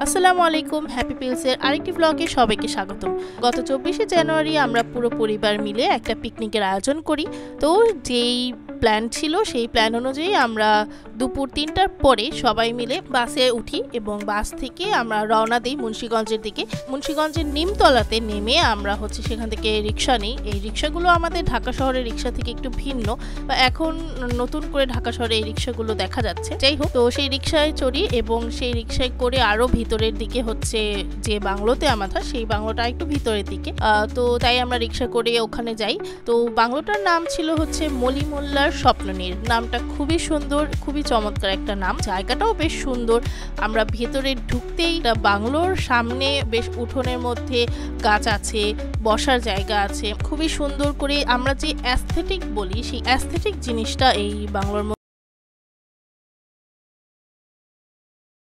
আসসালামু আলাইকুম, হ্যাপি পিলসের আরেকটি ব্লগে সবাইকে স্বাগতম। গত 24শে জানুয়ারি আমরা পুরো পরিবার মিলে একটা পিকনিকের আয়োজন করি। তো যেই প্ল্যান ছিল সেই প্ল্যান অনুযায়ী আমরা দুপুর 3টার পরে সবাই মিলে বাসে উঠি এবং বাস থেকে আমরা রওনা দিই মুন্সিগঞ্জের দিকে। মুন্সিগঞ্জের নিমতলাতে নেমে আমরা সেখান থেকে রিক্সা নিই। এই রিক্সাগুলো আমাদের ঢাকা শহরের রিক্সা থেকে একটু ভিন্ন, বা এখন নতুন করে ঢাকা শহরে এই রিক্সাগুলো দেখা যাচ্ছে। যাই হোক, তো সেই রিক্সায় চড়ি এবং সেই রিক্সায় করে আরো ভিতরের দিকে যে বাংলোতে আমাদের, সেই বাংলোটা একটু ভিতরের দিকে। তো তাই আমরা রিক্সা করে ওখানে যাই। তো বাংলোটার নাম ছিল মলি মোল্লার স্বপ্ননীর। নামটা খুবই সুন্দর, খুবই চমৎকার একটা নাম। জায়গাটাও বেশ সুন্দর। আমরা ভেতরে ঢুকতেই বাংলোর সামনে বেশ উঠোনের মধ্যে গাছ আছে, বসার জায়গা আছে। খুবই সুন্দর করে আমরা যে অ্যাস্থেটিক বলি, সেই অ্যাস্থেটিক জিনিসটা এই বাংলোর